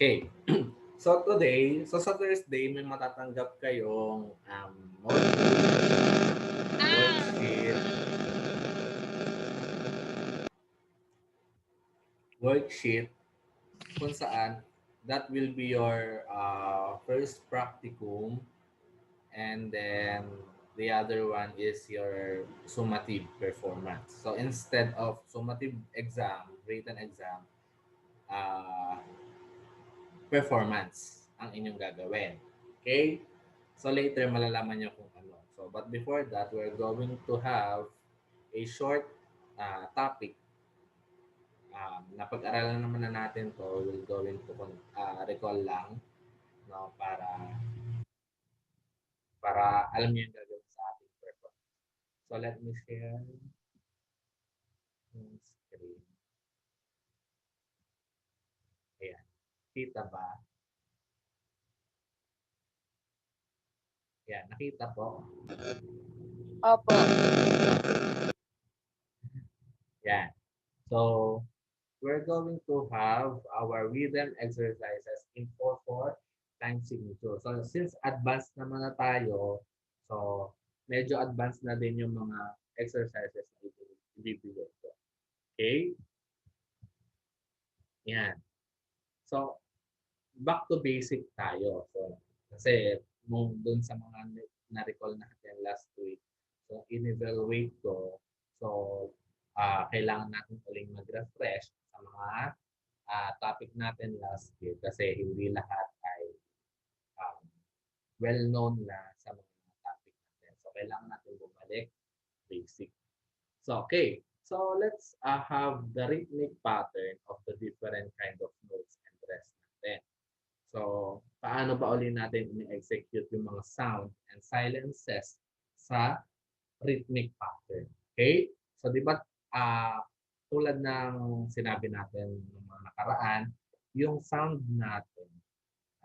Okay. So today, sa Thursday, may matatanggap kayong notebook, worksheet, worksheet kung saan that will be your first practicum, and then the other one is your summative performance. So instead of summative exam, written exam, uh, performance ang inyong gagawin. Okay? So later malalaman nyo kung ano. So but before that, we're going to have a short topic. Napag-aralan naman na natin to. We're going to recall lang, no, para alam niyo yung gagawin sa ating performance. So let me share yung screen. Ayan. Kita ba? Ayan. Nakita po? Opo. Yan. So, we're going to have our rhythm exercises in 4/4 time signature. So, since advanced naman na tayo, so medyo advanced na din yung mga exercises na ibibigay ko. Okay? Yan. So, back to basic tayo. So, kasi nung dun sa mga na-recall natin last week, so in-evaluate ko, so kailangan natin uling mag-refresh sa mga topic natin last week kasi hindi lahat ay um, well-known na sa mga topic natin. So, kailangan natin bumalik basic. So, okay. So, let's have the rhythmic pattern of the different kind of notes and rest natin. So, paano ba uli natin ini-execute yung mga sound and silences sa rhythmic pattern? Okay? So, di ba, tulad ng sinabi natin ng mga nakaraan, yung sound natin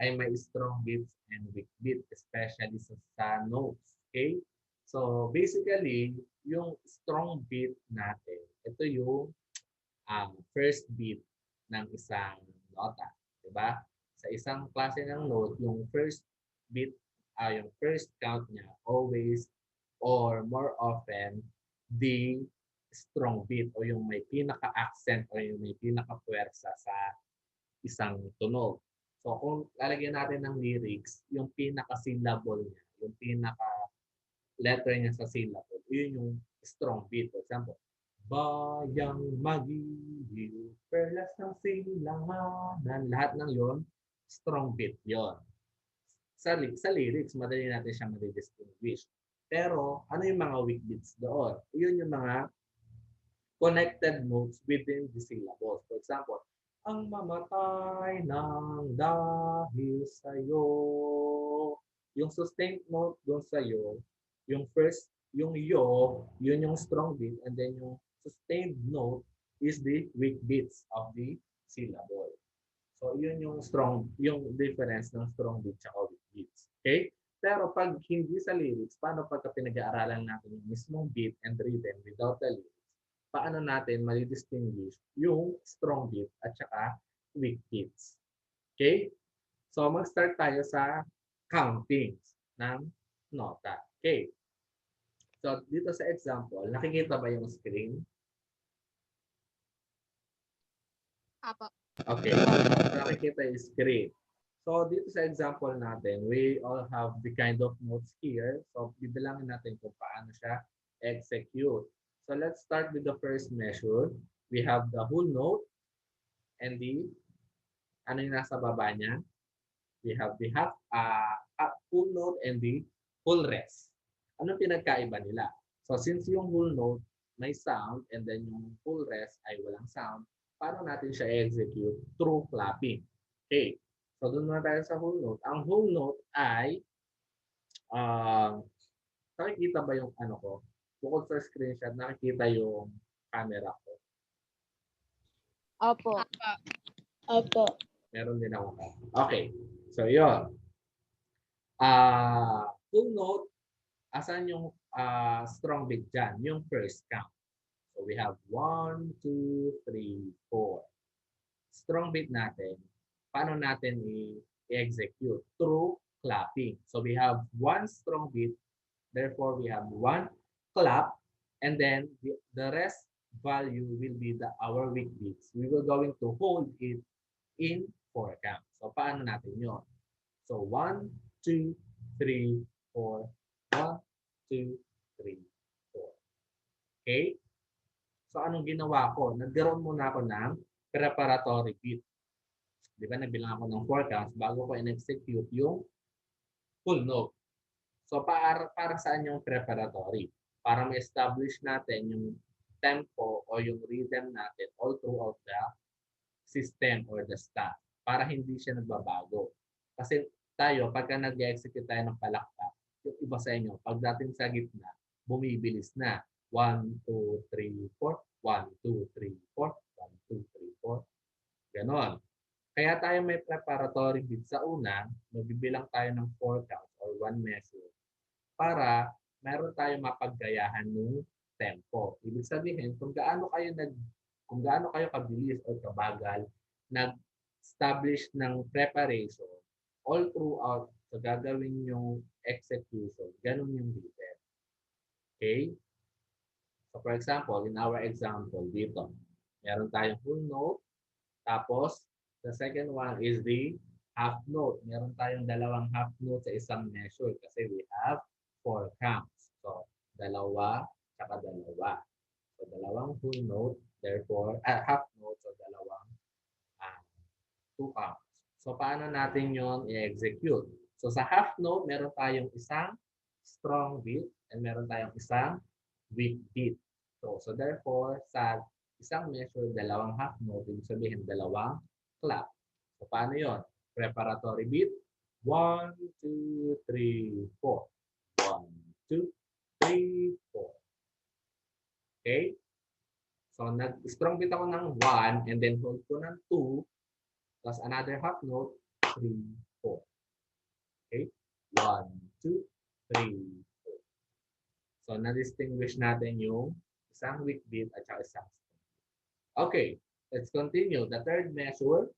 ay may strong beats and weak beat, especially sa notes. Okay? So, basically, yung strong beat natin, ito yung first beat ng isang nota. Diba? Sa isang klase ng note, yung first beat, yung first count niya, always or more often, the strong beat o yung may pinaka-accent o yung may pinaka-puwersa sa isang tunog. So kung lalagyan natin ng lyrics, yung pinaka-syllable niya, yung pinaka-letter niya sa syllable, yun yung strong beat. For example, bayang magiliw, perlas ng silanganan. Lahat ng yon strong beat yon. Sa lyrics, madali natin siyang ma-distinguish. Pero, ano yung mga weak beats doon? Yun yung mga connected notes within the syllables. For example, ang mamatay ng dahil sa'yo. Yung sustained note doon sa'yo, yung first, yung yo, yun yung strong beat, and then yung sustained note is the weak beats of the syllable. So, yun yung strong, yung difference ng strong beat at weak beats. Okay? Pero pag hindi sa lyrics, paano pagka pinag-aaralan natin yung mismong beat and rhythm without the lyrics? Paano natin mali-distinguish yung strong beat at saka weak beats? Okay? So, mag-start tayo sa counting ng nota. Okay? So, dito sa example, nakikita ba yung screen? Apo. Okay. Nakikita yung screen. So, dito sa example natin, we all have the kind of notes here. So, bibilangin natin kung paano siya execute. So, let's start with the first measure. We have the whole note and the, ano yung nasa baba niya? We have the full note and the full rest. Ano pinagkaiba nila? So, since yung whole note may sound and then yung full rest ay walang sound, paano natin siya execute? Through clapping. Okay. So, doon na tayo sa whole note. Ang whole note ay, nakikita ba yung ano ko? Bukod sa screenshot, nakikita yung camera ko. Opo. Opo. Meron din ako. Okay. So, yun. Full note, asan yung strong beat dyan? Yung first count. So, we have 1, 2, 3, 4. Strong beat natin, paano natin i-execute? Through clapping. So we have one strong beat, therefore we have one clap, and then the rest value will be our weak beats. We will going to hold it in 4 counts. So paano natin yun? So 1, 2, 3, 4. 1, 2, 3, 4. Okay? So anong ginawa ko? Nagkaroon muna ako ng preparatory beat. Di ba, nagbilang ako ng 4 counts bago ko in-execute yung full note. So para saan yung preparatory? Para ma-establish natin yung tempo o yung rhythm natin all throughout the system or the staff para hindi siya nagbabago. Kasi tayo, pagka nag-execute tayo ng palakpak, yung iba sa inyo, pagdating sa gitna, bumibilis na. 1, 2, 3, 4. 1, 2, 3, 4. 1, 2, 3, 4. Ganon. Kaya tayo may preparatory beat sa una, magbibilang tayo ng 4 counts or 1 measure para meron tayong mapaggayahan ng tempo. Ibig sabihin, kung gaano kayo kabilis o kabagal nag-establish ng preparation all throughout sa gagawin yung execution, ganun yung rhythm. Okay? So for example, in our example dito, meron tayong full note, tapos the second one is the half note. Meron tayong dalawang half note sa isang measure kasi we have 4 counts. So, dalawa, tsaka dalawa. So, dalawang full note, therefore, half note, so dalawang 2 counts. So, paano natin yon i-execute? So, sa half note, meron tayong isang strong beat and meron tayong isang weak beat. So therefore, sa isang measure, dalawang half note, ibig sabihin dalawang clap. So, paano yon? Preparatory beat. 1, 2, 3, 4. 1, 2, 3, 4. Okay? So, nag-strong beat ako ng 1 and then hold ko ng 2 plus another half note, 3, 4. Okay? 1, 2, 3, 4. So, na-distinguish natin yung isang weak beat at saka isang strong. Okay, let's continue. The third measure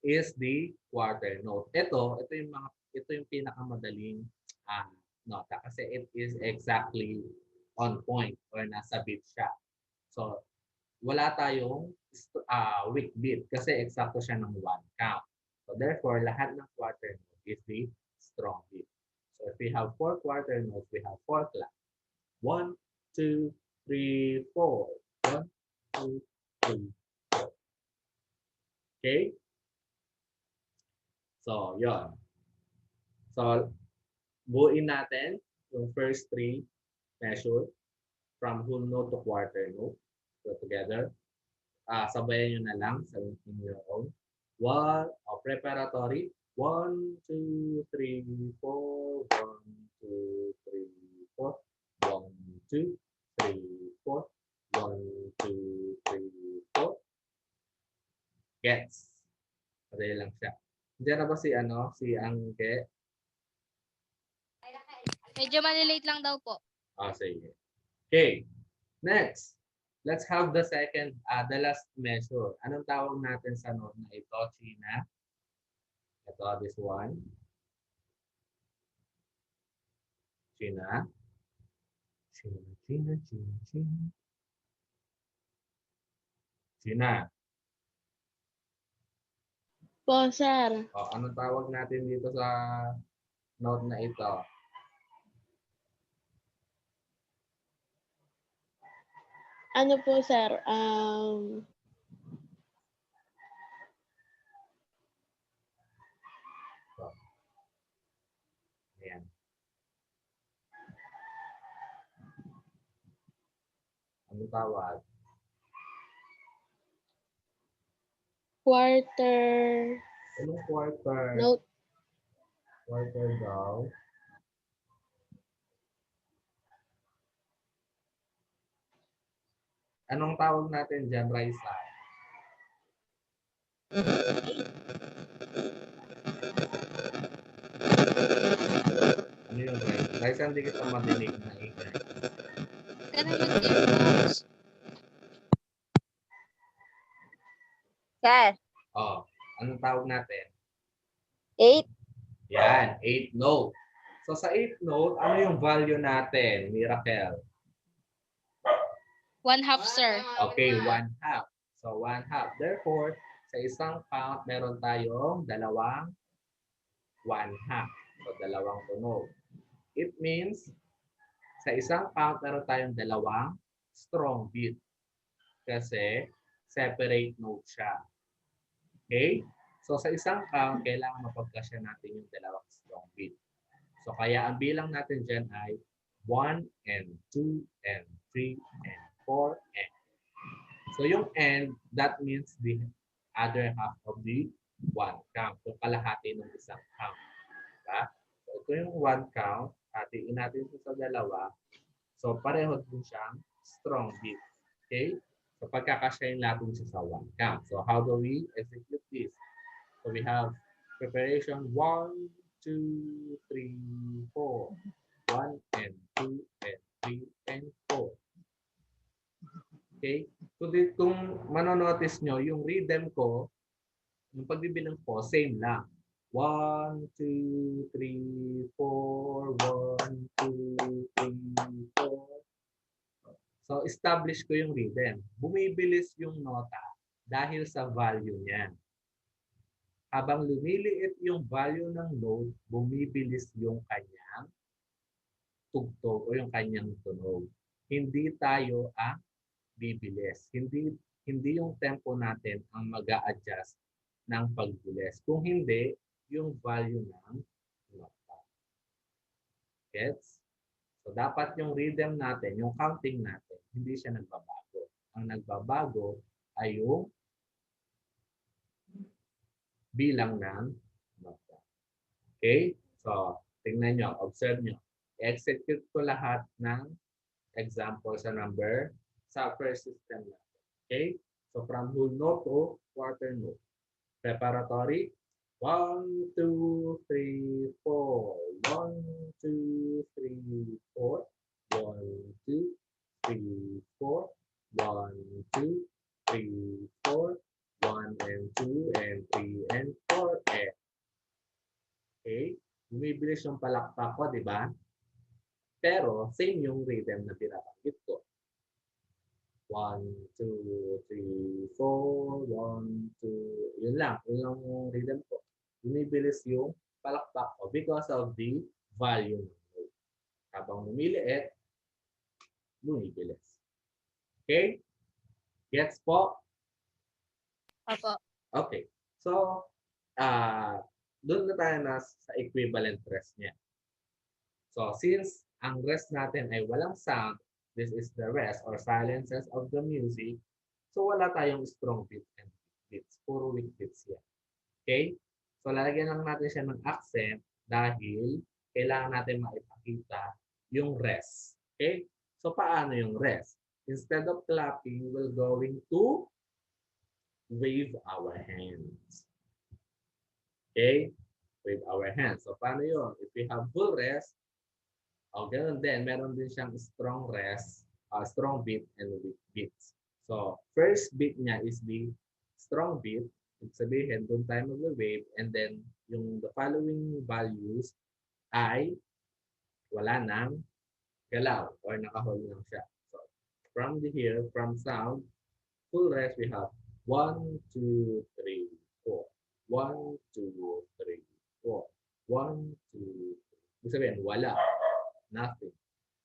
is the quarter note. Ito yung pinakamadaling nota kasi it is exactly on point or nasa beat siya. So, wala tayong weak beat kasi eksakto siya ng 1 count. So, therefore, lahat ng quarter note is the strong beat. So, if we have 4 quarter notes, we have 4 clap. 1, 2, 3, 4. 1, 2, 3, 4. Okay? So, yon. So, buuin natin yung first 3 measure from whole note to quarter note. So, together. Sabayan nyo na lang sa your own. Preparatory. 1, 2, 3, 4. 1, 2, 3, 4. 1, 2, 3, 4. 1, 2, 3, 4. Gets. Padali lang siya. Diyan na ba si Angke? Medyo malilate lang daw po. Sige. Okay. Next. Let's have the second, the last measure. Anong tawag natin sa note na ito, China? Ito, this one. China. China, China, China, China. China. Po, sir. Anong tawag natin dito sa note na ito? Ano po, sir? Ayan. Anong tawag? Quarter Anong quarter? note. Quarter daw. Anong tawag natin dyan, Raisa? Ano yung Raisa? Raisa, hindi kita madinig na ingay. Sir. Oh. Anong tawag natin? 8. Yan, 8th note. So sa 8th note, ano yung value natin, Miracle? 1/2, sir. Okay, 1/2. So 1/2. Therefore, sa isang count, meron tayong dalawang 1/2. So dalawang tunog. It means, sa isang count, meron tayong dalawang strong beat. Kasi separate note siya. Okay? So sa isang count, kailangan mapagkasya natin yung dalawang strong beat. So kaya ang bilang natin dyan ay 1 and 2 and 3 and 4 and. So yung and, that means the other half of the one count. Yung kalahati ng isang count. Diba? So ito yung one count. Hatiin natin ito sa dalawa. So pareho din siyang strong beat. Okay? So pagkakasyahin natin siya sa one count. So how do we execute this? So we have preparation 1, 2, 3, 4. 1 and 2 and 3 and 4. Okay? So kung manonotice nyo, yung rhythm ko, yung pagbibilang ko, same lang. 1, 2, 3, 4. 1, 2, 3, 4. So, establish ko yung rhythm. Bumibilis yung nota dahil sa value niya. Habang lumiliit yung value ng note, bumibilis yung kanyang tugtog o yung kanyang tunog. Hindi tayo ang bibilis. Hindi yung tempo natin ang mag-a-adjust ng pagbilis. Kung hindi, yung value ng nota. Gets? So, dapat yung rhythm natin, yung counting natin, hindi siya nagbabago. Ang nagbabago ay yung bilang ng nota. Okay? So, tingnan nyo, observe nyo. I-execute ko lahat ng example sa first system natin. Okay? So, from whole note to quarter note. Preparatory, 1, 2, 3, 4. 1, 2, 3, 4. 1, 2, 3, 4. 1, 2, 3, 4. 1 and 2 and 3 and 4 and. Okay? Bumibilis yung palakpak ko, di ba? Pero same yung rhythm na binabanggit ko. 1, 2, 3, 4, 1, 2, yun lang. Yun lang yung rhythm ko. Bumibilis yung palakpak ko because of the volume. Habang lumiliit, bumibilis. Okay? Gets po? Opo. Okay. So, doon na tayo sa equivalent rest niya. So, since ang rest natin ay walang sound, this is the rest or silences of the music, so wala tayong strong beat and weak beats. Puro weak beats yan. Okay? So, lalagyan lang natin siya ng accent dahil kailangan natin maipakita yung rest. Okay? So, paano yung rest? Instead of clapping, we're going to wave our hands. Okay? Wave our hands. So, paano yun? If we have full rest, ganun din, meron din siyang strong rest, strong beat and weak beats. So, first beat niya is the strong beat. Ibig sabihin, doon tayo mag-wave and then yung the following values ay wala nang galaw or naka-hold lang siya. So, from sound, full rest, we have 1, 2, 3, 4. 1, 2, 3, 4. 1, 2, 3. Ibig sabihin, wala. Nothing.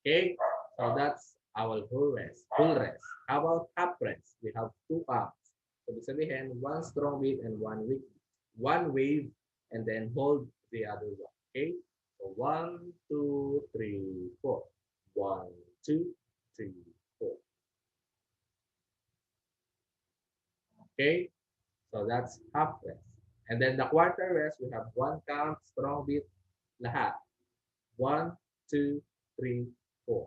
Okay? So that's our full rest. Full rest. How about half rest? We have two counts. So ibig sabihin, one strong beat and one weak beat. One wave and then hold the other one. Okay? So 1, 2, 3, 4. 1, 2, 3, 4. Okay? So that's half rest. And then the quarter rest, we have one count, strong beat, lahat. 1, 2, 3, 4.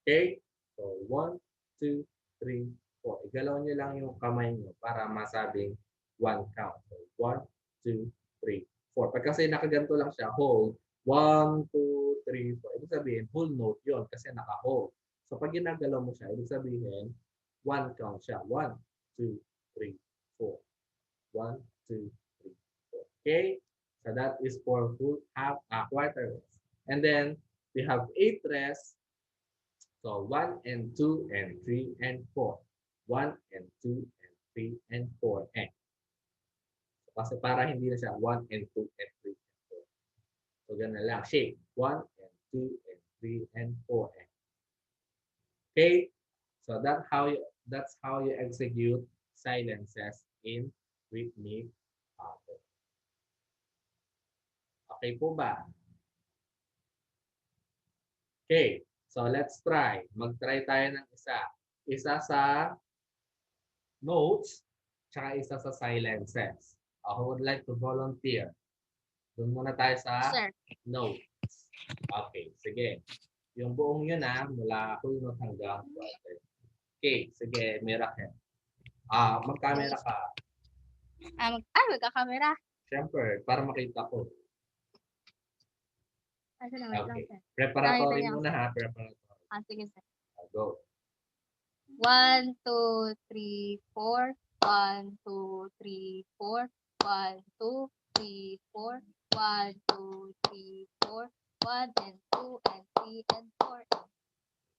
Okay? So 1, 2, 3, 4. Igalaw nyo lang yung kamay nyo para masabing one count. So 1, 2, 3, 4. Pag kasi nakaganto lang siya, hold. 1, 2, 3, 4. Ibig sabihin, whole note yun kasi naka-hold. So pag ginagalaw mo siya, ibig sabihin, one count siya. 1, 2, 3, 4. 1, 1, 2, 3, 4. Okay? So that is for full half quarter rest. And then we have 8 rests. So 1 and 2 and 3 and 4. 1 and 2 and 3 and 4 and. Kasi para hindi na siya 1 and 2 and 3 and 4. So ganun lang. Shape. 1 and 2 and 3 and 4 and. Okay? So that's how you execute silences in rhythmic pattern. Okay po ba? Okay. So let's try. Mag-try tayo ng isa. Isa sa notes, tsaka isa sa silences. Who would like to volunteer? Doon muna tayo sa Sir. notes. Okay, sige. Yung buong yun mula hulnot hanggang quarter. Okay, sige, Miracle. Mag-camera ka. Magkakamera. Siyempre, para makita ko. Asa na, wait lang, Okay. sir. Preparatory Nakita niyo. muna ha, preparatory. Sige, sir. Go. 1, 2, 3, 4. 1, 2, 3, 4. 1, 2, 3, 4. 1, 2, 3, 4. 1 and 2 and 3 and 4.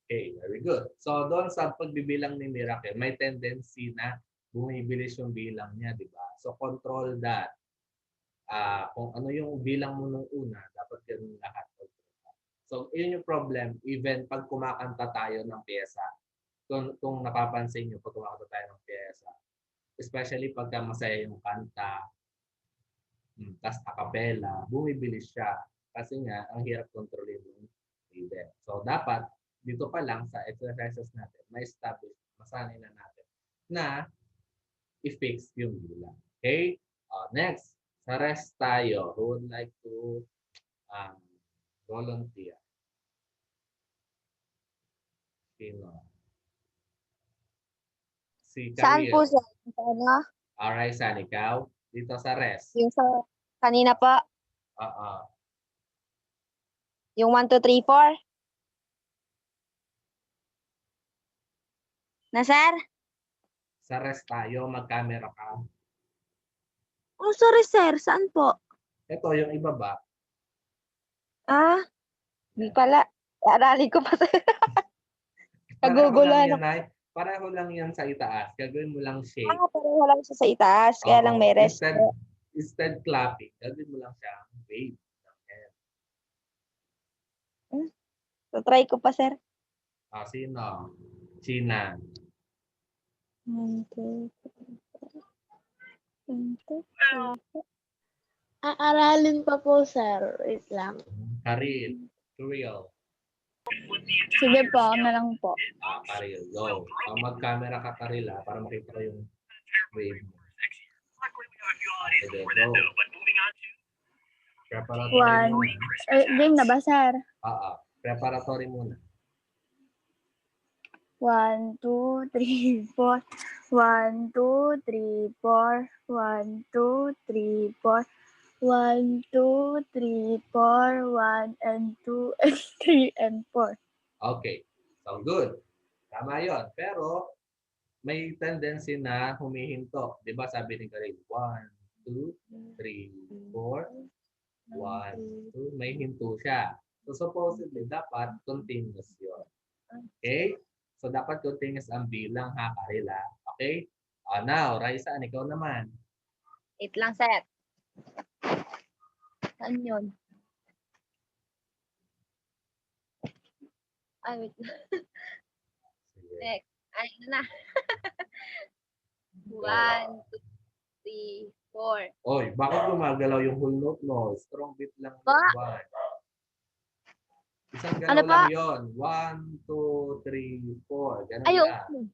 Okay, very good. So doon sa pagbibilang ni Miracle, may tendency na bumibilis yung bilang niya, di ba? So control that. Kung ano yung bilang mo nung una, dapat ganun lahat. So yun yung problem, even pag kumakanta tayo ng pyesa. Kung napapansin nyo, pag kumakanta tayo ng pyesa, especially pagka masaya yung kanta, tas a cappella, bumibilis siya. Kasi nga, ang hirap kontrolin yung rhythm. So, dapat, dito pa lang sa exercises natin, ma-establish, masanay na natin na i-fix yung bilang. Okay? Next, sa rest tayo. Who would like to volunteer? Sino? Si Saan po, Karil. sir? Sa ano? Alright, San, ikaw? Dito sa rest. Yung sa kanina po. Yung 1, 2, 3, 4. Na, sir? Sa rest tayo, mag-camera ka. Oh, sorry, sir. Saan po? Ito, yung ibaba. Di pala. Arali ko pa, sir. Naguguluhan ako. Pareho lang yan sa itaas. Gagawin mo lang shake. Pareho lang siya sa itaas. Kaya lang may rest. Instead clapping, gagawin mo lang siya wave. So, try ko pa, sir. Sino? China. 1, 2, 3, 4. Aaralin pa po, sir. Wait lang. Karil. Kuriel. Sige po, ako na lang po. Karil, go. Mag-camera ka, Karil, para makita ko yung wave mo. Sige, go. Preparatory muna. Game na ba, sir? Preparatory muna. 1, 2, 3, 4. 1, 2, 3, 4. 1, 2, 3, 4. 1, 2, 3, 4. 1 and 2 and 3 and 4. Okay. So, good. Tama yun. Pero, may tendency na humihinto. Di ba sabi ni Karil? 1, 2, 3, 4. 1, 2. May hinto siya. So, supposedly, dapat continuous yun. Okay? So, dapat continuous ang bilang, ha, Karil, ha? Okay? Now, Raisa, ikaw naman. 8 lang, sir. Saan yun? Ay, wait. Next. Ay, na. 1, 2, 3, 4. Oy, bakit gumagalaw yung whole note mo? Strong beat lang. Ba? Isang galaw lang yun. 1, 2, 3, 4. Ganun lang.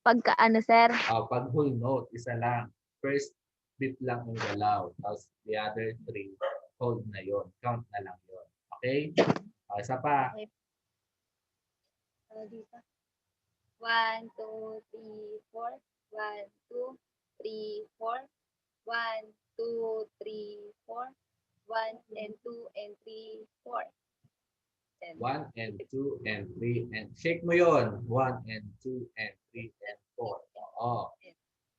Pagka ano, sir? Pag whole note, isa lang. First beat lang ang galaw. Tapos the other 3, hold na yun. Count na lang yun. Okay? Isa pa. Okay. Dito. 1, 2, 3, 4. 1, 2, 3, 4. 1, 2, 3, 4. 1 and 2 and 3, 4. 1 and 2 and 3 and shake mo yun. 1 and 2 and 3 and 4. Oo.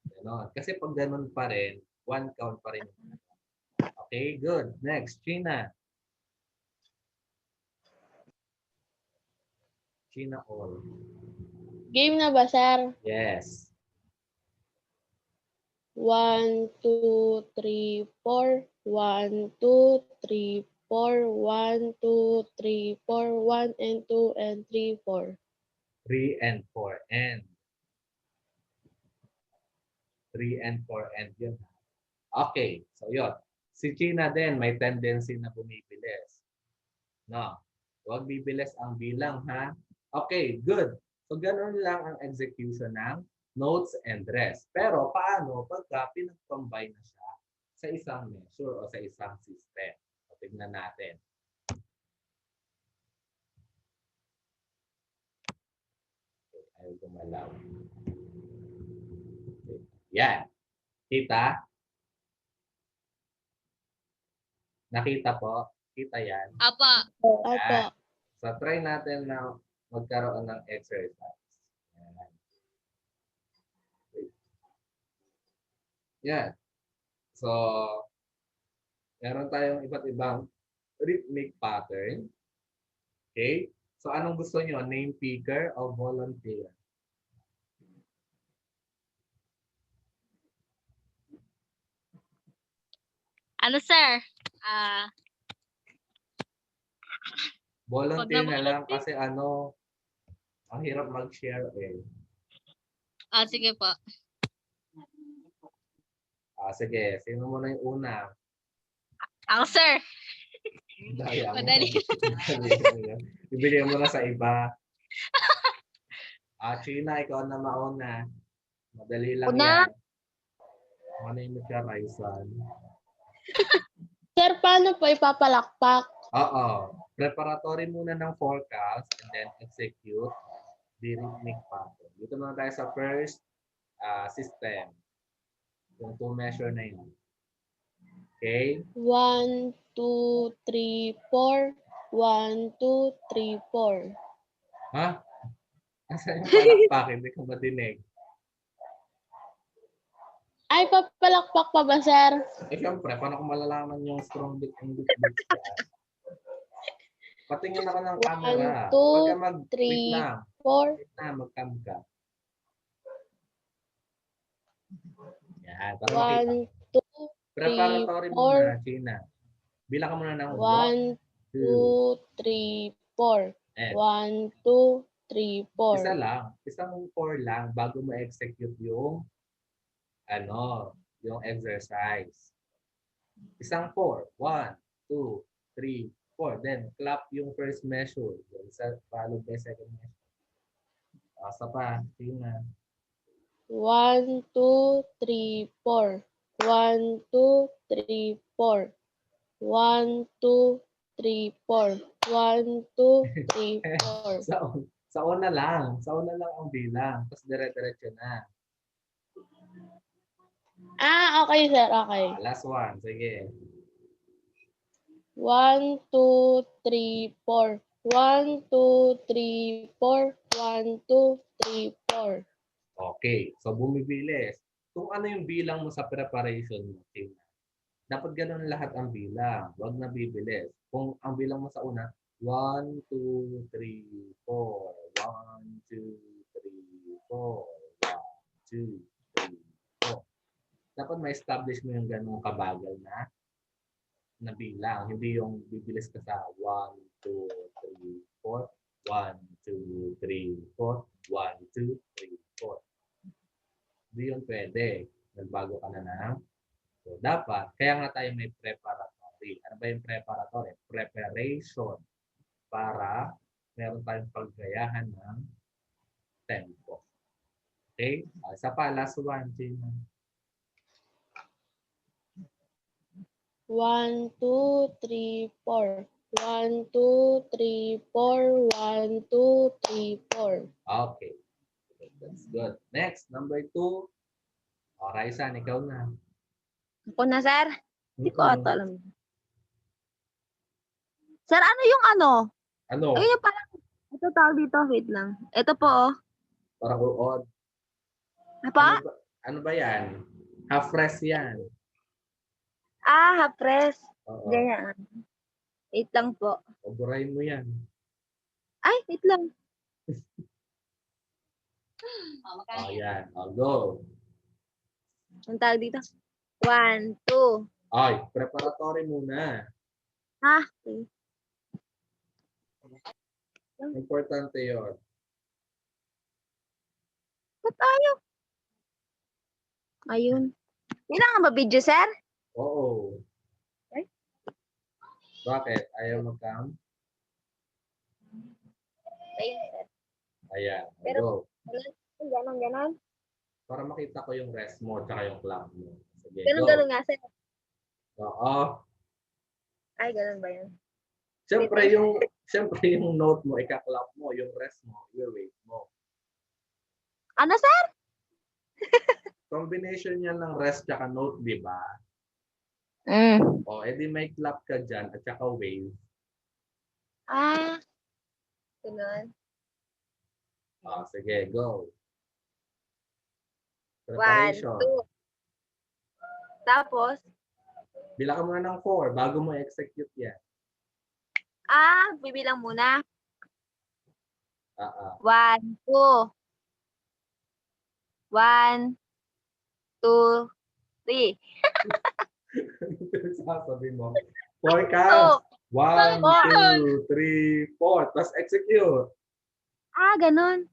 Ganon. Kasi pag ganun pa rin, 1 count pa rin. Okay, good. Next, Gina. Gina all. Game na ba, sir? Yes. 1, 2, 3, 4. 1, 2, 3, 4. 1, 2, 3, 4. 1 and 2 and 3, 4. 3 and 4 and 3 and 4 and yun. Okay, so yun. Si Gina din may tendency na bumibilis. No. Huwag bibilis ang bilang, ha? Okay, good. So, ganoon lang ang execution ng notes and rest. Pero, paano pagka pinag-combine na siya sa isang measure o sa isang system? So, tignan natin. Okay, ayaw gumalaw. Okay. Yan. Kita? Nakita po? Kita yan? Apa. Opo. So, try natin na magkaroon ng exercise. Yan. Yan. So, meron tayong iba't ibang rhythmic pattern. Okay? So, anong gusto nyo? Name picker o volunteer? Ano, sir? Volunteer Wag na na lang kasi ano, ang hirap mag-share eh. Sige po. Sige, sino muna yung una? Ako, sir. Daya mo. Madali. Ibigay mo na sa iba. China, ikaw na mauna. Madali lang Una. yan. Manimik ka, Raizan. Sir, paano po ipapalakpak? Oo. Preparatory muna ng forecast and then execute the rhythmic pattern. Dito na tayo sa first system. Yung 2 measure na yun. Okay? 1, 2, 3, 4. 1, 2, 3, 4. Ha? Asan yung palakpak? Hindi ko madinig. Ay, papalakpak pa ba, sir? Siyempre, paano ko malalaman yung strong beat and weak beats yan? Patingin ako ng camera. 1, 2, Pagka wait 3, lang. 4. Wait na, mag-cam ka. Yan, para 1, makita. 2, Preparatory 3, muna, China. Bilang ka muna ng 1, 2, 3, 4. and 1, 2, 3, 4. isa lang. Isang 4 lang bago mo execute yung yung exercise. Isang 4. 1, 2, 3, 4. Then, clap yung first measure. Followed by second measure. Asa pa. China. 1, 2, 3, 4. 1, 2, 3, 4. 1, 2, 3, 4. 1, 2, 3, 4. Sa una lang. Sa una lang ang bilang. Tapos dire-diretso na. Okay, sir. Okay. Last one. Sige. 1, 2, 3, 4. 1, 2, 3, 4. 1, 2, 3, 4. Okay. So, bumibilis. Kung ano yung bilang mo sa preparation mo, Tina, dapat ganun lahat ang bilang. Huwag na bibilis. Kung ang bilang mo sa una, 1, 2, 3, 4. 1, 2, 3, 4. 1, 2, 3, 4. Dapat ma-establish mo yung ganung kabagal na bilang. Hindi yung bibilis ka sa 1, 2, 3, 4. 1, 2, 3, 4. 1, 2, 3, 4. Hindi yun pwede. Nagbago ka na ng. So, dapat, kaya nga tayo may preparatory. Ano ba yung preparatory? Preparation para meron tayong paggayahan ng tempo. Okay? Isa pa, last one, Gina. 1, 2, 3, 4. 1, 2, 3, 4. 1, 2, 3, 4. Okay. That's good. Next, number 2. O, Raizan, ikaw na. Ako na, sir. Hindi ko ata alam. Sir, ano yung ano? Ano? Ayun yung parang, ito tawag dito, wait lang. Ito po, oh. Parang uod. Apa? Ano ba yan? Half rest yan. Hapres. Oo. Ganyan. Wait lang po. Oburahin mo yan. Ay, wait lang. Oh, yan. Oh, go. Ang tawag dito. 1, 2. Ay, preparatory muna. Okay. Importante yun. Ba't ayaw? Ayun. Kailangan ba video, sir? Oo. Ay. Bakit? Ayaw mag-count? Ayun, sir. Ayan. Oh, Pero- go. Ganon. Para makita ko yung rest mo at yung clock mo. Sige, Ganon go. nga, sir. Oo. Ay, ganon ba yun? Siyempre yung note mo, ika-clap mo, yung rest mo, i-wait mo. Ano, sir? Combination yan ng rest tsaka note, di ba? O, edi may clap ka dyan at tsaka wave. Ganon. Sige, go. 1, Preparation. 2. Tapos, Bilang ka muna ng 4 bago mo execute yan. bibilang muna. Ah. 1, 2. 1, 2, 3. Sasabi mo. 4 counts. 1, 2, 3, 4. Tapos execute. Ganon.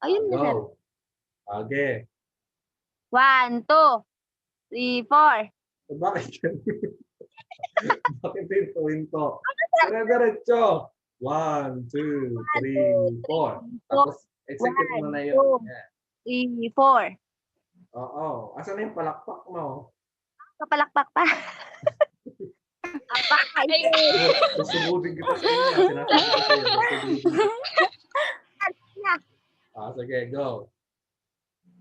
Ayun na, sir. Go. Okay. 1, 2, 3, 4. Bakit yan? Bakit hinto? Dire-diretso. 1, 2, 3, 4. Tapos execute mo na yun. Yeah. 3, 4. Oo. Asan na yung palakpak mo? Kapalakpak pa. Susubudin kita sa inyo. Sinasabi ko sa'yo. Susubudin kita. Sige, go.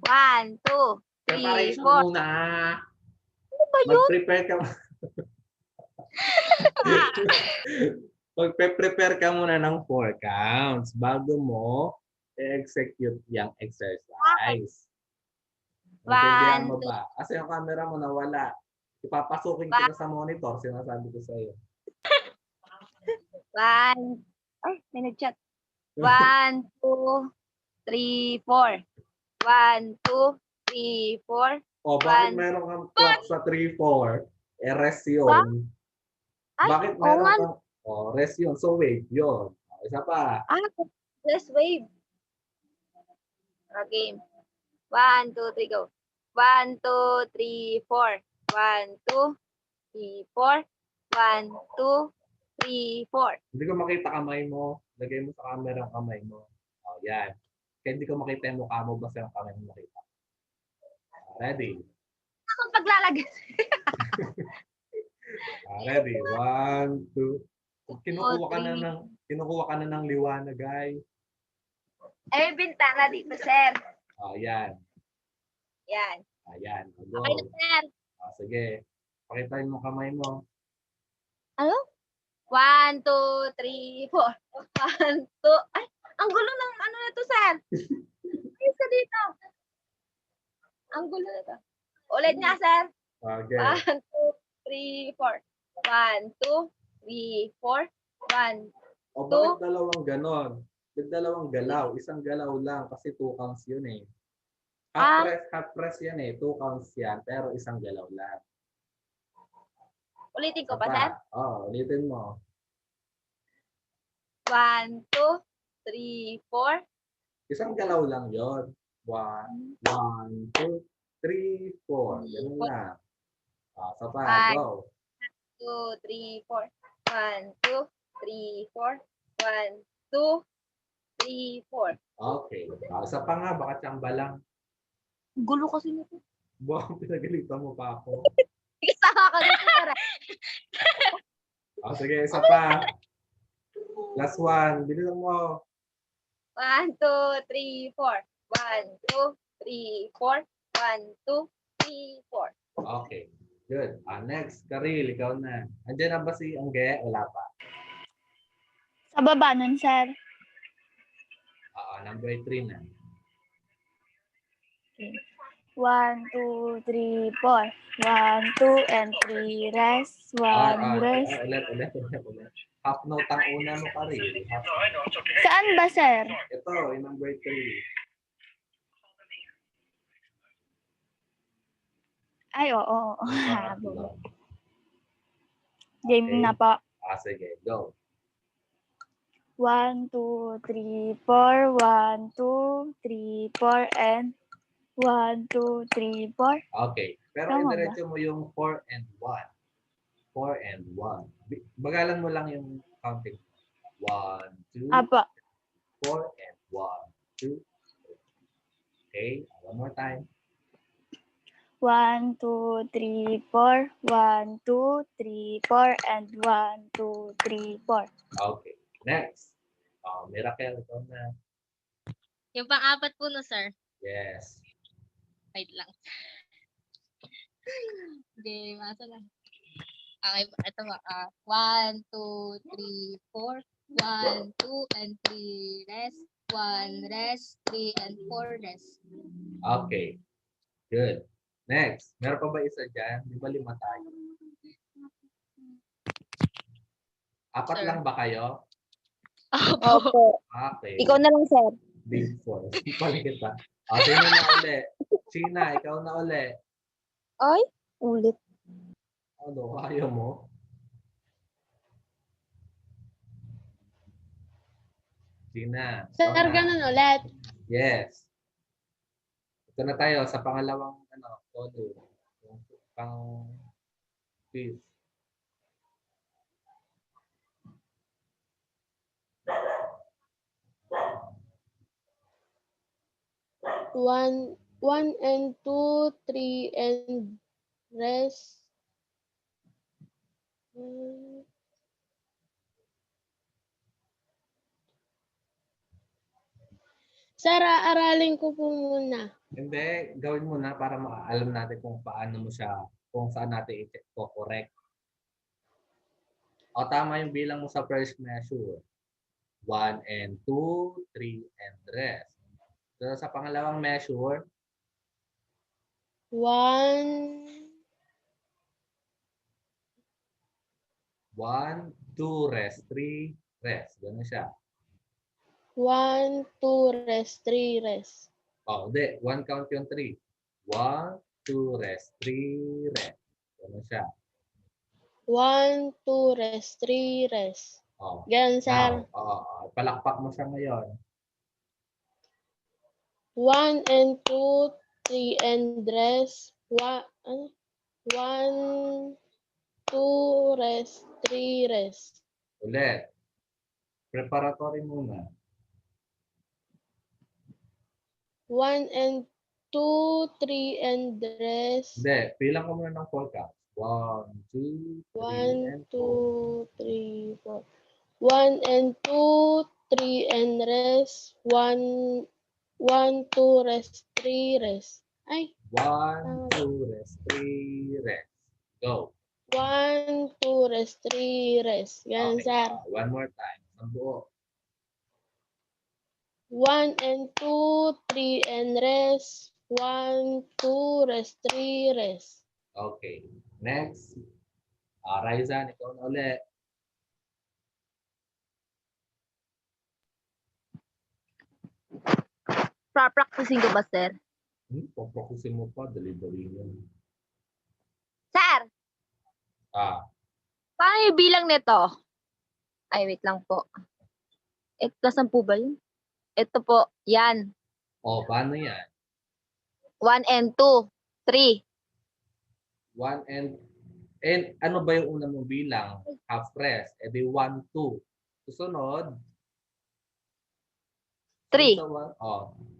1, 2, 3, Preparation 4. muna. Ano ba yun? Mag-prepare ka. Magpe-prepare ka muna ng 4 counts bago mo i-execute yung exercise. Naintindihan mo ba? Kasi yung camera mo nawala. Ipapasukin kita sa monitor, sinasabi ko sa iyo. 1. Ay, may nag-chat. 1, 2, 3, 4. 1, 2, 3, 4. O, bakit 1, meron kang clock sa 3-4? Rest yun. Ay, Bakit oo meron nga. kang... rest yun. So, wait, yun. Isa pa. Let's wave. Okay. 1, 2, 3, go. 1, 2, 3, 4. 1, 2, 3, 4. 1, 2, 3, 4. Hindi ko makita kamay mo. Lagay mo sa camera ang kamay mo. Yan. Kaya hindi ko makita yung mukha mo, basta yung kamay mo makita. Ready? Ako paglalagay. Ready? 1, 2. Kinukuha ka na ng liwanag, guys. May bintana dito, sir. Yan. Yan. Ayan. Go. Okay na, sir. Sige. Pakitain mo kamay mo. 1, 2, 3, 4. 1, 2. Ay, ang gulo ng ano na to, sir. Ayos ka dito. Ang gulo na to. Ulit nga, sir. Okay. 1, 2, 3, 4. 1, 2, 3, 4. 1. O bakit dalawang ganon? Dalawang galaw. Isang galaw lang kasi 2 counts yun eh. Half press yan eh. 2 counts yan. Pero isang galaw lang. Ulitin ko pa, sir. Ulitin mo. 1, 2, 3, 4. Isang galaw lang yon. 1, 2, 3, 4. Ganun lang. Sa pa. Go. 2, 3, 4. 1, 2, 3, 4. 1, 2, 3, 4. Okay. Isa pa nga. Baka tsamba lang. Gulo kasi nito. Buwang pinagalitan mo pa ako. Isama ka dito, sir. Sige. Isa pa. Last one. Bilisan mo. 1, 2, 3, 4. 1, 2, 3, 4. 1, 2, 3, 4. Okay. Good. Next. Karil, ikaw na. Andiyan na ba si Angge? Wala pa. Sa baba nun, sir. Number 3 na. 1, 2, 3, 4. 1, 2, and 3, rest. 1, rest. Ulit. Half note ang una mo ka rin. Half note. Saan ba, sir? Ito, yung number 3. Ay, oo. Pangatlo. Game Okay. na po. Sige, go. 1, 2, 3, 4. 1, 2, 3, 4, and 1, 2, 3, 4. Okay. Pero Tama ba? indiretso mo yung 4 and 1. 4 and 1. Bagalan mo lang yung counting. 1, 2, Apo. 4 and 1, 2, 3. Okay. One more time. 1, 2, 3, 4. 1, 2, 3, 4, and 1, 2, 3, 4. Okay. Next. Miracle, ikaw na. Yung pang-apat po no, sir. Yes. Wait lang. Okay, masa lang. Okay, ito ba? 1, 2, 3, 4. 1, 2, and 3, rest. 1, rest. 3, and 4, rest. Okay. Good. Next. Meron pa ba isa dyan? Di ba 5 tayo? 4 Sir. lang ba kayo? Opo. Okay. Ikaw na lang, sir. Big 4. Pali kita. Sino na uli? Sina, ikaw na uli. Ay, ulit. Ano, ayaw mo? Sina. Sir, ikaw na. ganun ulit. Yes. Ito na tayo sa pangalawang todo. Yung pang quiz. One and 2, 3 and rest. Sir, aralin ko po muna. Hindi, gawin mo na para alam natin kung paano mo siya, kung saan natin i-check ko correct. O tama yung bilang mo sa first measure. 1 and 2, 3 and rest. So sa pangalawang measure, 1, 2 rest, 3 rest. Ganun siya. 1, 2, rest, 3, rest. Hindi. 1 count yung 3. 1, 2 rest, 3 rest. Ganun siya. 1, 2, rest, 3, rest. Ganun, sir. Palakpak mo siya ngayon. 1 and 2, 3 and rest. 1, 2, rest, 3, rest. Ulit. Preparatory muna. 1 and 2, 3 and rest. Hindi. Pilang ko muna ng 4 counts. 1, 2, 3, 1, and 4. 2, 3, 4. 1 and 2, 3 and rest. 1, 2, rest, 3, rest. Ay, 1, 2, rest, 3, rest. Go. 1, 2, rest, 3, rest. Yan, Okay. sir. One more time. Ang buo. 1 and 2, 3 and rest. 1, 2, rest, 3, rest. Okay. Next. Raizan, ikaw na ulit. Pra-practicing ko ba, sir? Papakusin mo pa. Delivery yun. Sir, paano yung bilang nito? Ay, wait lang po. Kasan po ba yun? Ito po, yan. Paano yan? 1 and 2, 3. 1 and ano ba yung una mong bilang? Half rest. E di 1, 2. Susunod. 3.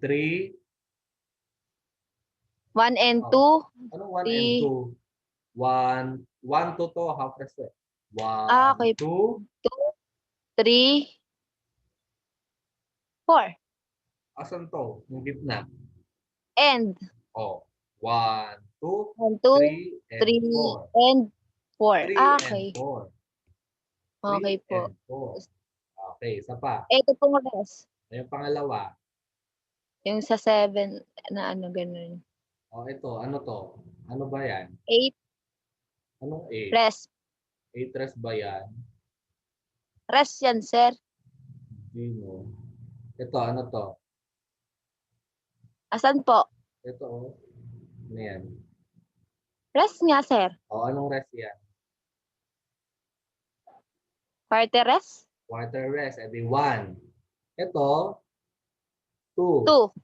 3. 1 and 2. Anong 1 and 2? 1, 2 to half rest. 1, Okay. 2. 3, 4. Asan to? Yung gitna. And 1, 2, 1, 2, 3, and 3, 4. and 4. 3 Okay. and 4. Okay 3 po. and 4. Okay, isa pa. Ito pong rest. Yung pangalawa. Yung sa 7 na ano, ganun. O, ito. Ano to? Ano ba yan? 8 Anong 8? rest. 8 rest ba yan? Rest yan, sir. Sino? Ito, ano to? Asan po? Ito, oh. Ano yan? Rest nga, sir. O, anong rest yan? Quarter rest. Quarter rest. E di 1. Ito, 2. 2,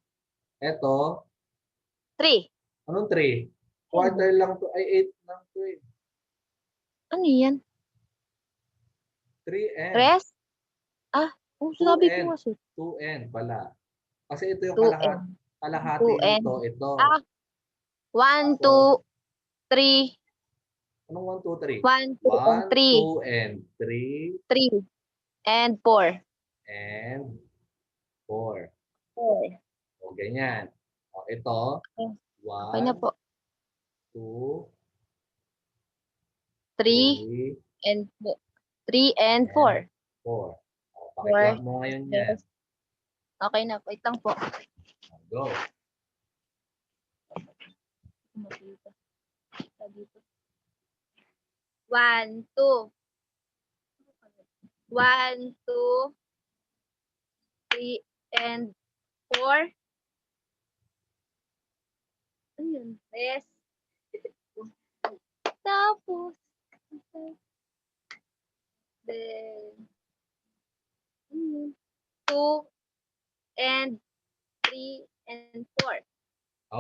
Ito, 3. anong 3? Quarter lang to. Ay, 8 lang to eh. Ano yan? 3N. Rest? Sinabi 2N. ko nga, sir. 2N pala. Kasi ito yung 2N. kalahati 2N. nito. Ito. 1, 2, 3. Anong 1, 2, 3? 1, 2, and 1, 3. 2, and 3, 3. And 4. and 4. 4. O, ganyan. O, ito. Okay na 1, po. 2, 3 3, and 3 and 4. 4. O, pakiclock mo ngayon yan. Okay na. Wait lang po. O, go. Dito. 1, 2. 1, 2, 3, and 4. Ano yun? Rest. Tapos, then, 2, and 3, and 4.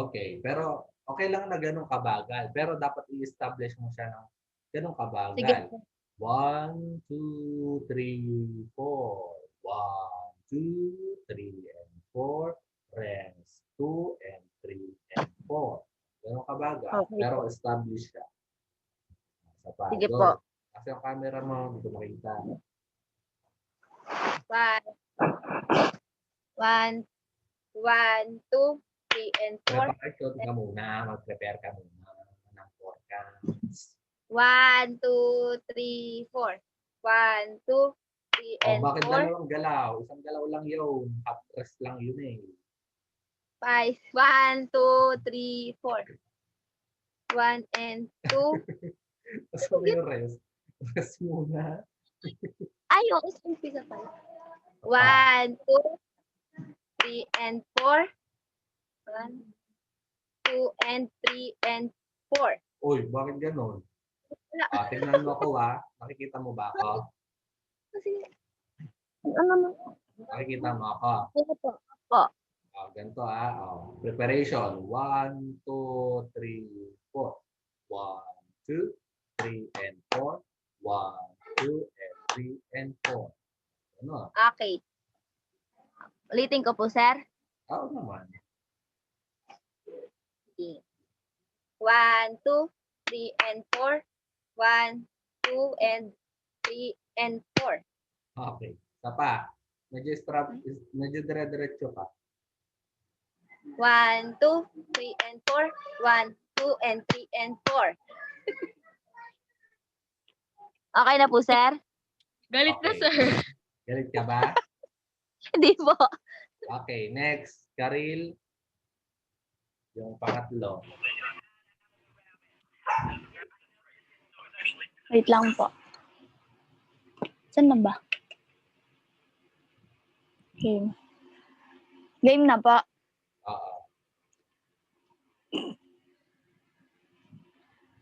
Okay. Pero, okay lang na ganun kabagal. Pero dapat i-establish mo siya ng ganun Sige kabagal. po. 1, 2, 3, 4. 1, 2, 3, and 4. Rest. 2, and 3, and 4. Ganun kabagal. Okay Pero po. establish siya. Sa pa. Sige Go. po. Kasi yung camera mo, hindi ko makita. 1, 2, 3, and 4. Prepare ka muna. Mag-prepare ka muna ng forecast. 1, 2, 3, 4. 1, 2, 3, Oh, and bakit 4. dalawang galaw? Isang galaw lang yun. Half rest lang yun eh. 5. 1, 2, 3, 4. 1 and 2. Tapos ano yung rest? Rest muna. Ayun, umpisa tayo. 1, 2, 3, and 4. 1, 2, and 3, and 4. Uy, bakit ganon? Tignan mo ako Nakikita mo ba ako? Kasi, ano? Nakikita mo ako? Ano po? Ganito Preparation. 1, 2, 3, 4. 1, 2, 3, and 4. 1, 2, and 3, and 4. Ano? Okay. Ulitin ko po, sir. Oo naman. 1, 2, 3, and 4. 1, 2, and 3, and 4. Okay. Isa pa. Medyo dire-diretso ka. 1, 2, 3, and 4. 1, 2, and 3, and 4. Okay na po, sir? Galit na, Okay. sir. Galit ka ba? Hindi po. Okay. Next. Karil. Yung pangatlo. Wait lang po. Saan na ba? Game. Game na po. Oo.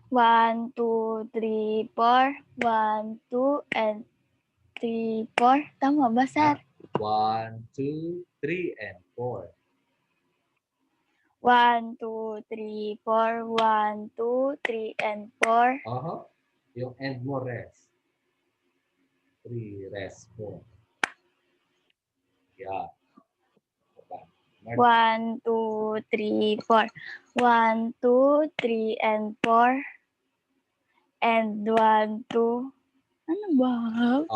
1, 2, 3, 4. 1, 2, and 3, 4. Tama ba, sir? 1, 2, 3, and 4. 1, 2, 3, 4. 1, 2, 3, and 4. Yung end mo rest. 3, rest, 4. Yeah. 1, 2, 3, 4. 1, 2, 3, and 4. And 1, 2. Ano ba?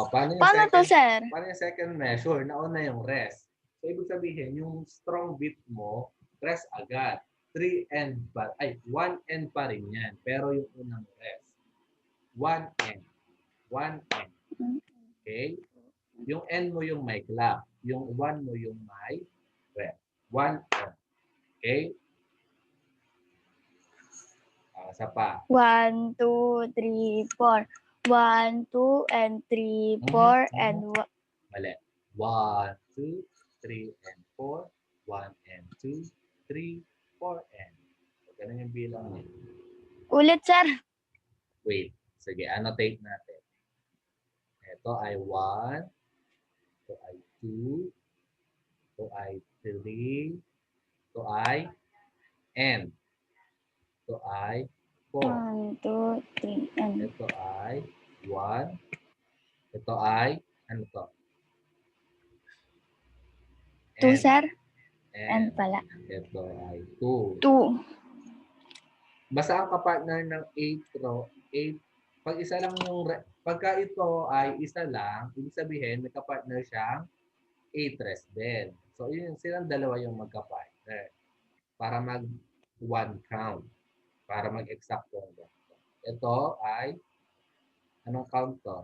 Paano to, sir? Paano yung second measure? Nauna yung rest. So, ibig sabihin, yung strong beat mo, rest agad. 1 end pa rin yan. Pero yung unang rest. 1 end. 1 end. Okay? Yung end mo yung may clap. Yung 1 mo yung may rest. 1 end. Okay? Isa pa. 1, 2, 3, 4. 1, 2, and 3, 4, and Mali. 1, 2, 3, and 4. 1 and 2, 3, 4, and. So, ganun yung bilang niya. ulit, sir. Wait. Sige, annotate natin. Ito ay 1. Ito ay 2. Ito ay 3. Ito ay N. Ito ay 4. 1, 2, 3, and Ito ay 1. Ito ay, ano to? 2, N. sir. N. And pala. Ito ay 2. 2. Basta ang kapartner ng 8 row, 8, pag isa lang yung, pagka ito ay isa lang, ibig sabihin may kapartner siyang 8 rest din. So, yun, silang dalawa yung magkapartner para mag 1 count, para mag-exact yung ganito. Ito ay, anong count to?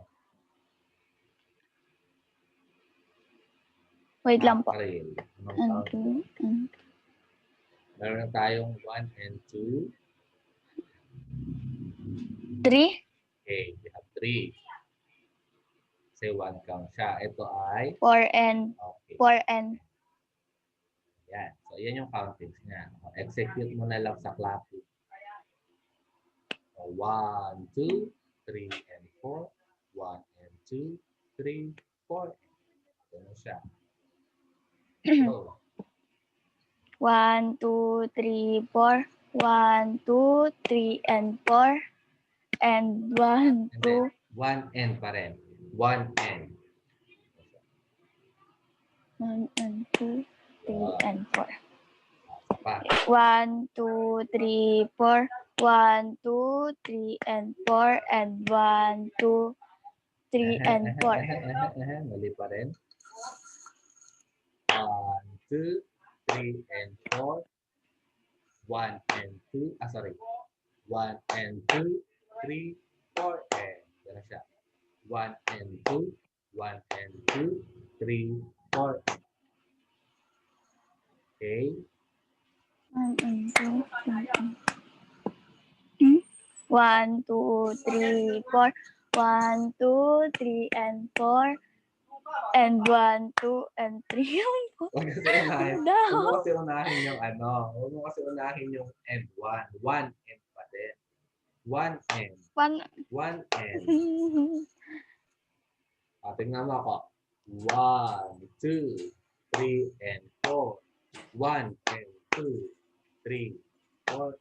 Wait lang po. April. Anong And count? 2, and Meron tayong 1 and 2. 3. Okay, we have 3. Say 1 count siya. Ito ay, 4, and okay. 4, and Yan. So, yan yung countings niya. Execute mo na lang sa clapping. So, 1, 2, 3, and 4. 1 and 2, 3, 4. Ganun siya. So, 1, 2, 3, 4. 1, 2, 3, and 4. And 1, 2. 1 and pa rin. 1 and. 1, and 2, 3, and 4. Pa. 1, 2, 3, 4. 1, 2, 3, and 4. And 1, 2, 3, and 4. Mali pa rin. 1, 2, 3, and 4. 1 and 2. Sorry. 1 and 2, 3, 4, and. Ganun siya. 1 and 2. 1 and 2, 3, 4. Okay. 1, and 2, 1, 2, 3, 4. 1, 2, 3, and 4. And 1, 2, and 3. Huwag kasi unahin. No. Huwag mo kasi unahin yung ano. Huwag mo kasi unahin yung and 1. 1 and pa din. 1 and. 1 and. Tingnan mo ako. 1, 2, 3, and 4. 1 and 2, 3, 4.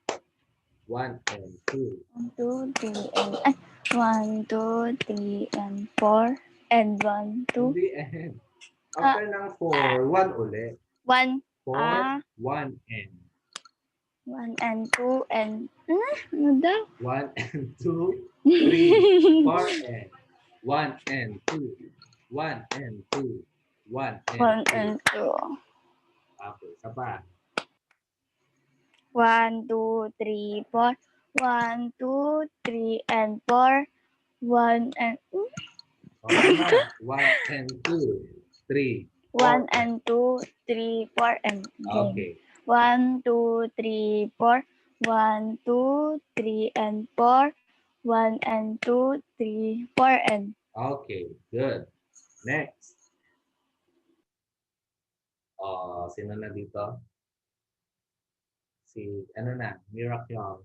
1 and 2. 1, 2, 3, and 1, 2, 3, and 4. And 1, 2. Hindi and. After ng 4, 1 ulit. 1, 4, 1 and. 1 and 2, and ano daw? 1 and 2, 3, 4 and. 1 and 2. 1 and 2. 1 and 1 and 2. Okay, isa pa. 1, 2, 3, 4. 1, 2, 3, and 4. 1 and Okay na. 1 and 2, 3. 1 and 2, 3, 4, and Okay. 1, 2, 3, 4. 1, 2, 3, and 4. 1 and 2, 3, 4, and Okay, good. Next. Sino na dito? Si, ano na, Miracle.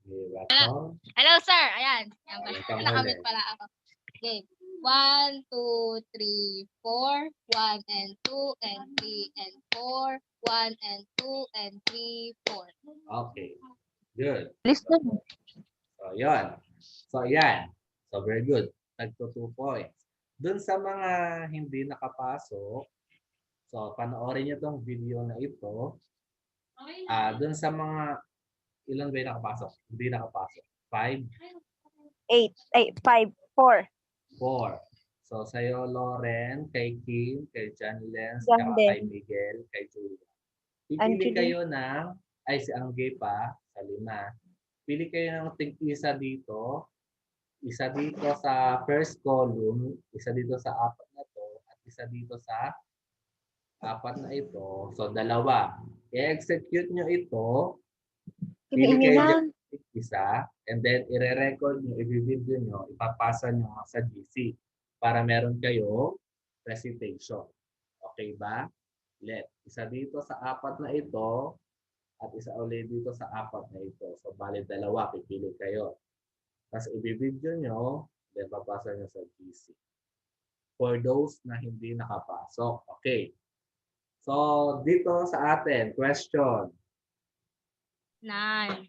Miracle. Hello, sir. Ayan. Welcome Nakamit ulit. pala ako. Okay. 1, 2, 3, 4. 1 and 2 and 3 and 4. 1 and 2 and 3, 4. Okay. Good. Listen. So, yan. So, yan. So, very good. Tagto 2 points. Dun sa mga hindi nakapasok, so, panoorin nyo tong video na ito. Dun sa mga, ilan ba yung nakapasok? Hindi nakapasok. 5? 5, 4. 4. So, sa'yo, Lauren, kay Kim, kay John Lenz, John kay Lenz. Miguel, kay Julia. And Pipili Julia. kayo ng, ay si Angge pa, sa 5. Pili kayo ng isa dito sa first column, isa dito sa 4 na to, at isa dito sa apat na ito. So, dalawa. I-execute nyo ito. Pili kayo dyan isa. And then, i-record nyo, i-video nyo, ipapasa nyo sa GC para meron kayo recitation. Okay ba? Isa dito sa apat na ito at isa ulit dito sa apat na ito. So, bali dalawa. Pipili kayo. Tapos, i-video nyo, then papasa nyo sa GC. For those na hindi nakapasok. Okay. So, dito sa atin, question. 9.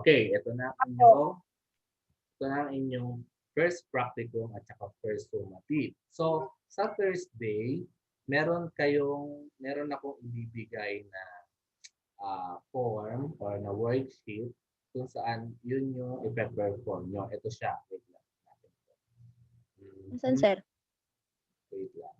Okay, ito na ang inyong first practicum at saka first summative. So, sa Thursday, meron akong ibibigay na form or na worksheet kung saan yun yung i-perform nyo. Ito siya. Wait lang. Saan, sir? Wait lang.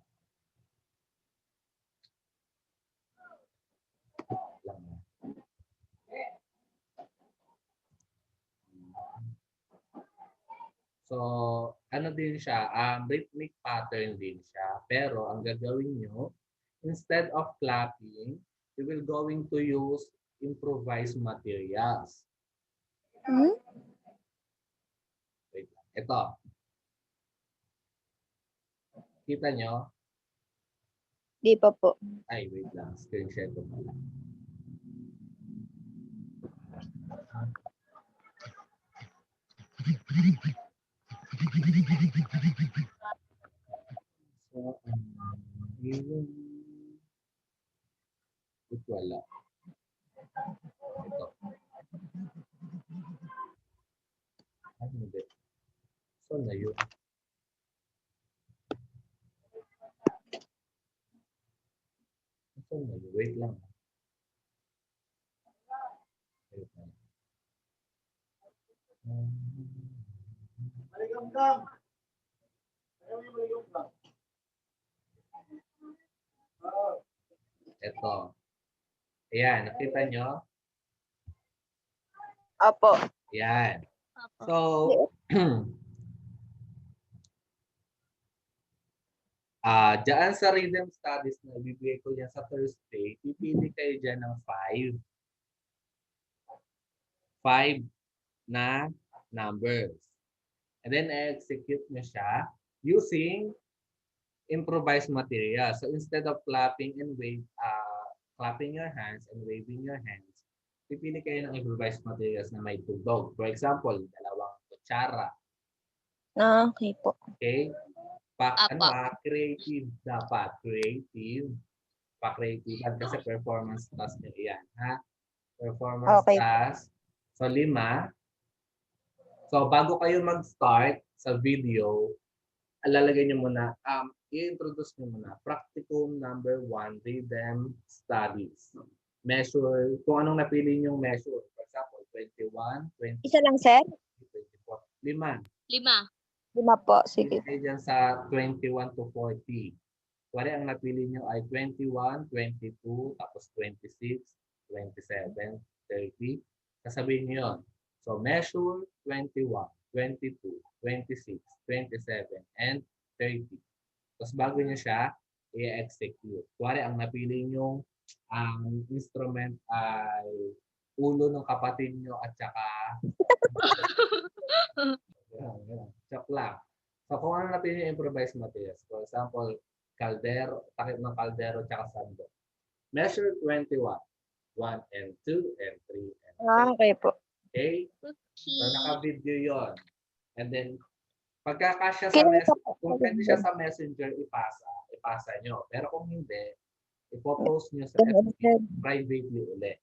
So, ano din siya, rhythmic pattern din siya. Pero ang gagawin nyo, instead of clapping, you will going to use improvised materials. Wait lang. Ito. Kita nyo? Di pa po. Ay, wait lang. Screen share ko pala. So, wala. Ito. Ay, hindi. So, na yun. So, na yun. Wait lang. Wait lang. Ito. Ayan, nakita nyo? Opo. Ayan. So, dyan sa rhythm studies na ibibigay ko yan sa Thursday, pipili kayo dyan ng 5. 5 na numbers. And then, execute nyo siya using improvised material. So, instead of clapping your hands and waving your hands, pipili kayo ng improvised materials na may tugtog. For example, 2 kutsara. Okay po. Okay? Creative dapat. Creative. Pa-creative. Kasi performance task nyo yan. Ha? Performance task. So, 5. So, bago kayo mag-start sa video, lalagay nyo muna, i-introduce nyo muna, practicum number 1, rhythm studies. Measure, kung anong napili nyong measure. For example, 21, 20, Isa lang, sir? 24. 5. 5 po. Sige. Pili dyan sa 21 to 40. Kuwari ang napili nyo ay 21, 22, tapos 26, 27, 30. Sasabihin nyo yun. So, measure 21, 22, 26, 27, and 30. Tapos bago nyo siya, i-execute. Kuwari, ang napili nyo ang instrument ay ulo ng kapatid nyo at saka joke lang. So, kung ano napili nyo improvised materials. For example, kaldero, takip ng kaldero at saka sando. Measure 21. 1 and 2 and 3 and 4. Okay po. Okay? So, naka-video yon. And then, pagkakasya sa kung pwede siya sa messenger, ipasa nyo. Pero kung hindi, ipopost nyo sa FB privately ulit.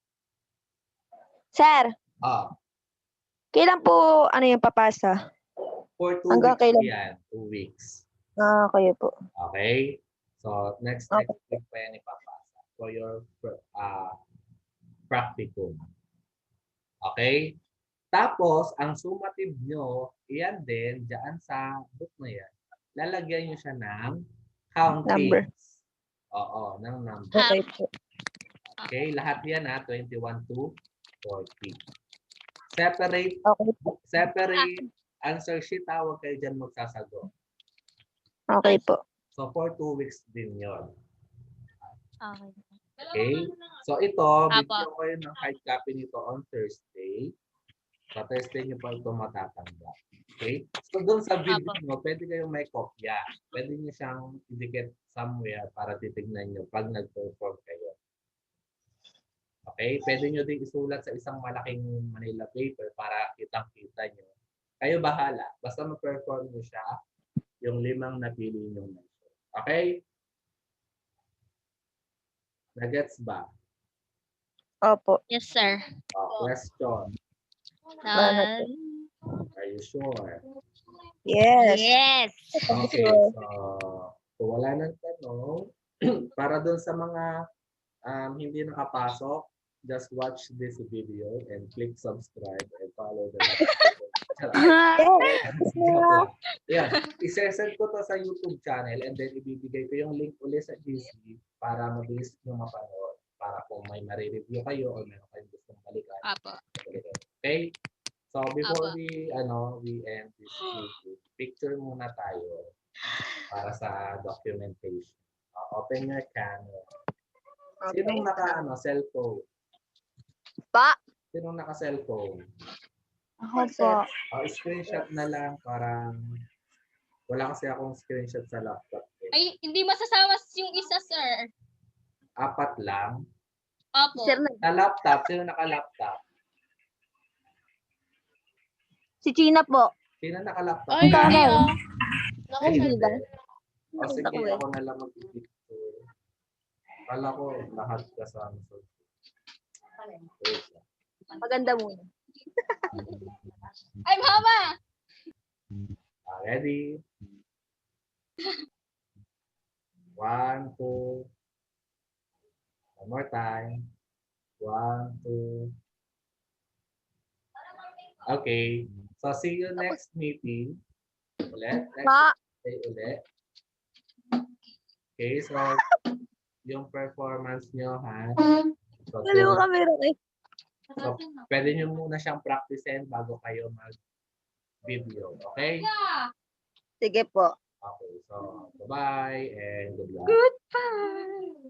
Sir, kailan po yung papasa? For 2 Hanggang weeks kailan? yan. 2 weeks. Okay po. Okay? So, next week pa yan ipapasa for your practicum. Okay? Tapos, ang summative nyo, iyan din, dyan sa book na yan, lalagyan nyo siya ng countings. Number. Oo, ng number. Okay po. Okay, lahat yan 21 to 40. Separate answer sheet, huwag kayo dyan magsasagot. Okay po. So, for 2 weeks din yon. Okay. Okay? So, ito, Apo. bibigyan ko kayo ng hard copy nito on Thursday. Sa Thursday nyo pa ito matatanggap. Okay? So, doon sa video Apo. mo, pwede kayong may kopya. Pwede nyo siyang idikit somewhere para titignan nyo pag nag-perform kayo. Okay? Pwede nyo din isulat sa isang malaking Manila paper para kitang-kita nyo. Kayo bahala. Basta ma-perform nyo siya yung 5 napili nyo mention. Okay? Nagets ba? Opo. Yes, sir. Question. None. Are you sure? Yes. Yes. Okay. So, kung wala nang tanong, para dun sa mga hindi nakapasok, just watch this video and click subscribe and follow the notification. Joke lang. Yan. Isesend ko to sa YouTube channel and then ibibigay ko yung link ulit sa GC para mabilis nyo mapanood. Para kung may marireview kayo or meron kayong gustong balikan. Apo. Okay? So before Apo. we end this YouTube, picture muna tayo para sa documentation. Open your camera. Sinong cellphone? Pa. Sinong naka-cellphone? Ako po. Screenshot na lang, parang wala kasi akong screenshot sa laptop. Ay, hindi masasama yung isa, sir. 4 lang. Opo. Sir, Sa laptop, sino naka-laptop? si China po. Sino naka-laptop? Ay, Tama. Naku, Ay, hindi hindi. ba? O sige, Ako eh. ako na lang mag-picture. Kala ko lahat kasama. Wait lang. Maganda muna. Ay, mama! Ready? 1, 2. One more time. 1, 2. Okay. So, see you next meeting. Ulit. Next Pa. day ulit. Okay, so, yung performance nyo, ha? So, Dali mo camera eh. so, pwede nyo muna siyang practicein bago kayo mag-video. Okay? Sige po. Okay, so, bye-bye and good luck. Goodbye.